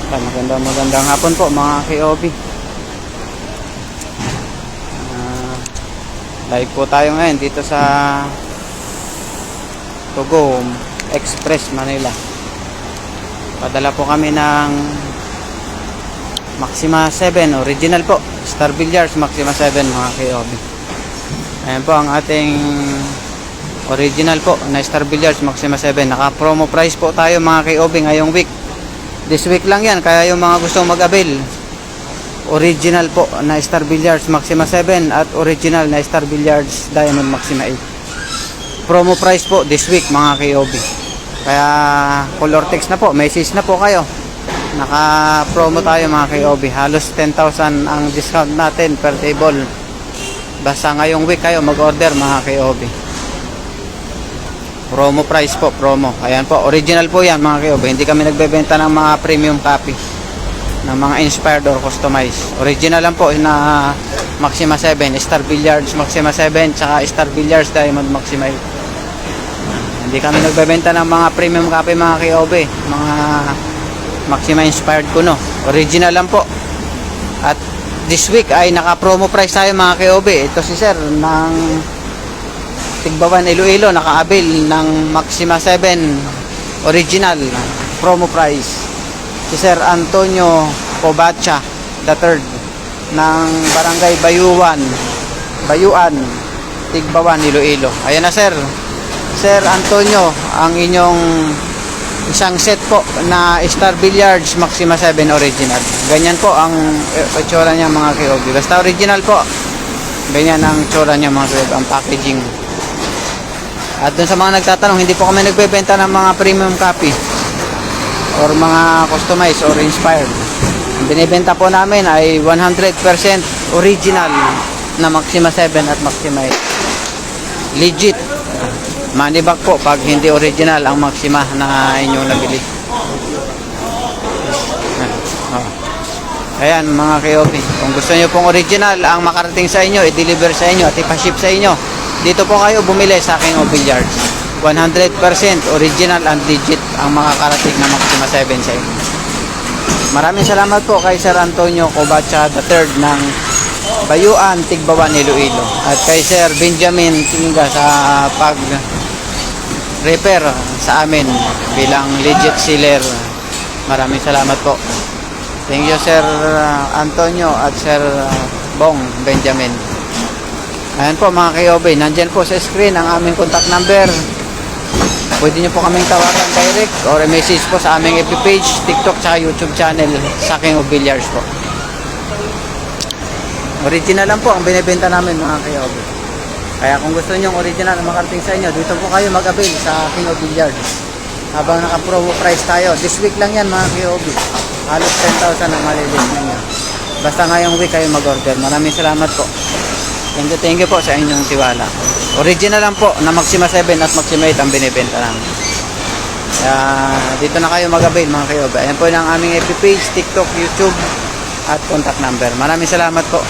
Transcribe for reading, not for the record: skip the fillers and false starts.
Magandang hapon po mga KOB. Live po tayo ngayon dito sa Tugom Express, Manila. Padala po kami ng Maxima 7 original po, Star Billiards Maxima 7 mga KOB. Ayan po ang ating original po na Star Billiards Maxima 7. Naka promo price po tayo mga KOB ngayong week. This week lang yan, kaya yung mga gustong mag-avail, original po na Star Billiards Maxima 7 at original na Star Billiards Diamond Maxima 8. Promo price po this week mga KOB. Kaya color text na po, message na po kayo. Naka promo tayo mga KOB. Halos 10,000 ang discount natin per table. Basta ngayong week kayo mag-order mga KOB. Promo price po, promo. Ayan po, original po yan mga KOB. Hindi kami nagbebenta ng mga premium copy, ng mga inspired or customized. Original lang po na Maxima 7, Star Billiards Maxima 7, tsaka Star Billiards Diamond Maxima 8. Hindi kami nagbebenta ng mga premium copy mga KOB, mga Maxima inspired ko no. Original lang po. At this week ay naka-promo price tayo mga KOB. Ito si Sir ng Tigbawan, Iloilo, naka-avail ng Maxima 7 original promo price. Si Sir Antonio Covacha III ng Barangay Bayuan, Tigbawan, Iloilo. Ayan na Sir Antonio, ang inyong isang set po na Star Billiards Maxima 7 original. Ganyan po ang itsura niya mga KOB. Basta original po, ganyan ang itsura niya mga KOB, ang packaging. At dun sa mga nagtatanong, hindi po kami nagbebenta ng mga premium copy or mga customized or inspired. Ang binibenta po namin ay 100% original na Maxima 7 at Maxima 8. Legit. Money back po pag hindi original ang Maxima na inyong nabili. Ayan mga KOB, kung gusto nyo pong original ang makarating sa inyo, i-deliver sa inyo at ipaship sa inyo, dito po kayo bumili sa aking Billiards. 100% original and legit ang mga karating na Maxima 7 sa inyo. Maraming salamat po kay Sir Antonio Covacha III ng Bayuan, Tigbawan, Iloilo. At kay Sir Benjamin Tinga sa pag-repair sa amin bilang legit seller. Maraming salamat po. Thank you Sir Antonio at Sir Bong Benjamin. Ayan po mga KOB, nandyan po sa screen ang aming contact number. Pwede nyo po kaming tawagan direct or message po sa aming FB page, TikTok, tsaka YouTube channel sa King of Billiards po. Original lang po ang binibenta namin mga KOB. Kaya kung gusto nyo original na makarating sa inyo, dito po kayo mag-avail sa King of Billiards. Habang naka-promo price tayo, this week lang yan mga KOB. Halos 10,000 ang malilis ninyo. Basta ngayong week kayo mag-order. Maraming salamat po. Thank you po sa inyong tiwala. Original lang po na Maxima 7 at Maxima 8 ang binibenta namin. Kaya dito na kayo mag-avail mga KOB. Ayan po ang aming FB page, TikTok, YouTube at contact number. Maraming salamat po.